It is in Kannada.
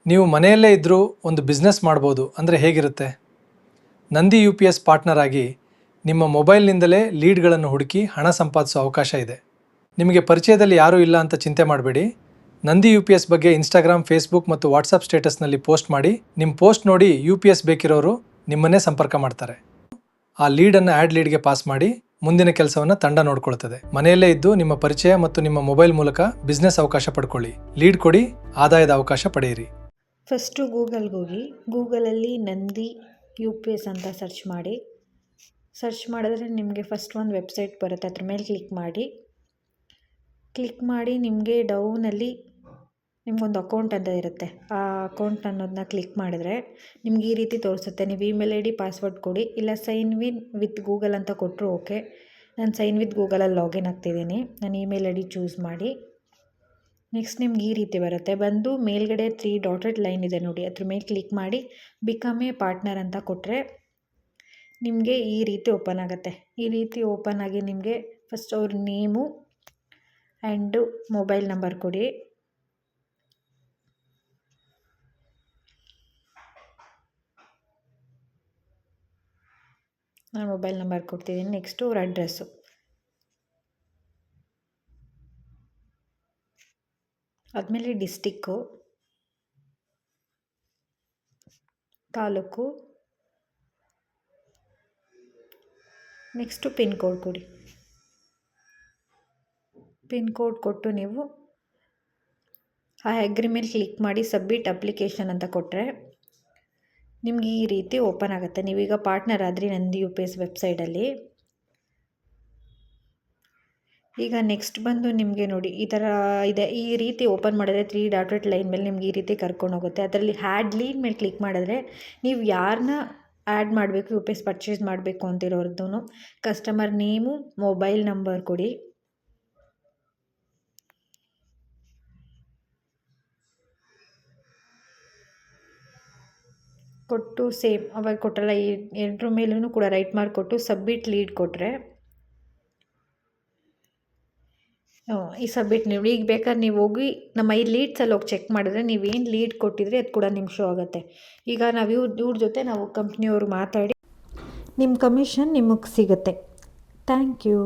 ನೀವು ಮನೆಯಲ್ಲೇ ಇದ್ದರೂ ಒಂದು ಬಿಸ್ನೆಸ್ ಮಾಡ್ಬೋದು ಅಂದರೆ ಹೇಗಿರುತ್ತೆ? ನಂದಿ UPS ಪಾರ್ಟ್ನರ್ ಆಗಿ ನಿಮ್ಮ ಮೊಬೈಲ್ನಿಂದಲೇ ಲೀಡ್ಗಳನ್ನು ಹುಡುಕಿ ಹಣ ಸಂಪಾದಿಸೋ ಅವಕಾಶ ಇದೆ. ನಿಮಗೆ ಪರಿಚಯದಲ್ಲಿ ಯಾರೂ ಇಲ್ಲ ಅಂತ ಚಿಂತೆ ಮಾಡಬೇಡಿ. ನಂದಿ UPS ಬಗ್ಗೆ ಇನ್ಸ್ಟಾಗ್ರಾಮ್, ಫೇಸ್ಬುಕ್ ಮತ್ತು ವಾಟ್ಸಪ್ ಸ್ಟೇಟಸ್ನಲ್ಲಿ ಪೋಸ್ಟ್ ಮಾಡಿ. ನಿಮ್ಮ ಪೋಸ್ಟ್ ನೋಡಿ UPS ಬೇಕಿರೋರು ನಿಮ್ಮನ್ನೇ ಸಂಪರ್ಕ ಮಾಡ್ತಾರೆ. ಆ ಲೀಡನ್ನು ಆ್ಯಡ್ ಲೀಡ್ಗೆ ಪಾಸ್ ಮಾಡಿ ಮುಂದಿನ ಕೆಲಸವನ್ನು ತಂಡ ನೋಡ್ಕೊಳ್ತದೆ. ಮನೆಯಲ್ಲೇ ಇದ್ದು ನಿಮ್ಮ ಪರಿಚಯ ಮತ್ತು ನಿಮ್ಮ ಮೊಬೈಲ್ ಮೂಲಕ ಬಿಸ್ನೆಸ್ ಅವಕಾಶ ಪಡ್ಕೊಳ್ಳಿ. ಲೀಡ್ ಕೊಡಿ, ಆದಾಯದ ಅವಕಾಶ ಪಡೆಯಿರಿ. ಫಸ್ಟು ಗೂಗಲ್ಗೆ ಹೋಗಿ ಗೂಗಲಲ್ಲಿ ನಂದಿ UPS ಅಂತ ಸರ್ಚ್ ಮಾಡಿದ್ರೆ ನಿಮಗೆ ಫಸ್ಟ್ ಒಂದು ವೆಬ್ಸೈಟ್ ಬರುತ್ತೆ. ಅದ್ರ ಮೇಲೆ ಕ್ಲಿಕ್ ಮಾಡಿ ನಿಮಗೆ ಡೌನಲ್ಲಿ ನಿಮಗೊಂದು ಅಕೌಂಟ್ ಅಂತ ಇರುತ್ತೆ. ಆ ಅಕೌಂಟ್ ಅನ್ನೋದನ್ನ ಕ್ಲಿಕ್ ಮಾಡಿದ್ರೆ ನಿಮ್ಗೆ ಈ ರೀತಿ ತೋರಿಸುತ್ತೆ. ನೀವು ಇಮೇಲ್ ID ಪಾಸ್ವರ್ಡ್ ಕೊಡಿ, ಇಲ್ಲ ಸೈನ್ ಇನ್ ವಿತ್ ಗೂಗಲ್ ಅಂತ ಕೊಟ್ಟರು ಓಕೆ. ನಾನು ಸೈನ್ ವಿತ್ ಗೂಗಲಲ್ಲಿ ಲಾಗಿನ್ ಆಗ್ತಿದ್ದೀನಿ. ನಾನು ಇಮೇಲ್ ID ಚೂಸ್ ಮಾಡಿ ನೆಕ್ಸ್ಟ್ ನಿಮ್ಗೆ ಈ ರೀತಿ ಬರುತ್ತೆ. ಬಂದು ಮೇಲ್ಗಡೆ 3 ಡಾಟೆಡ್ ಲೈನ್ ಇದೆ ನೋಡಿ, ಅದ್ರ ಮೇಲೆ ಕ್ಲಿಕ್ ಮಾಡಿ ಬಿಕಮ್ ಎ ಪಾರ್ಟ್ನರ್ ಅಂತ ಕೊಟ್ಟರೆ ನಿಮಗೆ ಈ ರೀತಿ ಓಪನ್ ಆಗುತ್ತೆ. ಈ ರೀತಿ ಓಪನ್ ಆಗಿ ನಿಮಗೆ ಫಸ್ಟ್ ಅವ್ರ ನೇಮು ಆ್ಯಂಡ್ ಮೊಬೈಲ್ ನಂಬರ್ ಕೊಡಿ. ನಾನು ಮೊಬೈಲ್ ನಂಬರ್ ಕೊಡ್ತಿದ್ದೀನಿ. ನೆಕ್ಸ್ಟು ಅವ್ರ ಅಡ್ರೆಸ್ಸು, ಆದಮೇಲೆ district, taluk, next pin code ಕೊಡಿ. ಪಿನ್ ಕೋಡ್ ಕೊಟ್ಟು ನೀವು ಆ ಅಗ್ರಿಮೆಂಟ್ ಕ್ಲಿಕ್ ಮಾಡಿ ಸಬ್ಮಿಟ್ ಅಪ್ಲಿಕೇಶನ್ ಅಂತ ಕೊಟ್ಟರೆ ನಿಮ್ಗೆ ಈ ರೀತಿ ಓಪನ್ ಆಗುತ್ತೆ. ನೀವೀಗ ಪಾರ್ಟ್ನರ್ ಆದ್ರಿ ನಂದಿ UPS ವೆಬ್ಸೈಟಲ್ಲಿ. ಈಗ ನೆಕ್ಸ್ಟ್ ಬಂದು ನಿಮಗೆ ನೋಡಿ ಈ ಥರ ಇದೆ. ಈ ರೀತಿ ಓಪನ್ ಮಾಡಿದ್ರೆ 3 ಡಾಟೆಡ್ ಲೈನ್ ಮೇಲೆ ನಿಮ್ಗೆ ಈ ರೀತಿ ಕರ್ಕೊಂಡು ಹೋಗುತ್ತೆ. ಅದರಲ್ಲಿ ಆ್ಯಡ್ ಲೀಡ್ ಮೇಲೆ ಕ್ಲಿಕ್ ಮಾಡಿದ್ರೆ ನೀವು ಯಾರನ್ನ ಆ್ಯಡ್ ಮಾಡಬೇಕು, UPS ಪರ್ಚೇಸ್ ಮಾಡಬೇಕು ಅಂತಿರೋರ್ದು ಕಸ್ಟಮರ್ ನೇಮು, ಮೊಬೈಲ್ ನಂಬರ್ ಕೊಡಿ. ಕೊಟ್ಟು ಸೇಮ್ ಅವಾಗ ಕೊಟ್ಟಲ್ಲ ಈ ಎರಡರ ಮೇಲೂ ಕೂಡ ರೈಟ್ ಮಾರ್ಕ್ ಕೊಟ್ಟು ಸಬ್ಮಿಟ್ ಲೀಡ್ ಕೊಟ್ಟರೆ ಈ ಸಬ್ಮಿಟ್ ನೀವು ಈಗ ಬೇಕಾದ್ರೆ ನೀವು ಹೋಗಿ ನಮ್ಮ ಈ ಲೀಡ್ಸಲ್ಲಿ ಹೋಗಿ ಚೆಕ್ ಮಾಡಿದ್ರೆ ನೀವೇನು ಲೀಡ್ ಕೊಟ್ಟಿದ್ರೆ ಅದು ಕೂಡ ನಿಮ್ಗೆ ಶೋ ಆಗುತ್ತೆ. ಈಗ ನಾವು ಇವ್ರ ಜೊತೆ ನಾವು ಕಂಪ್ನಿಯವರು ಮಾತಾಡಿ ನಿಮ್ಮ ಕಮಿಷನ್ ನಿಮಗೆ ಸಿಗುತ್ತೆ. Thank you.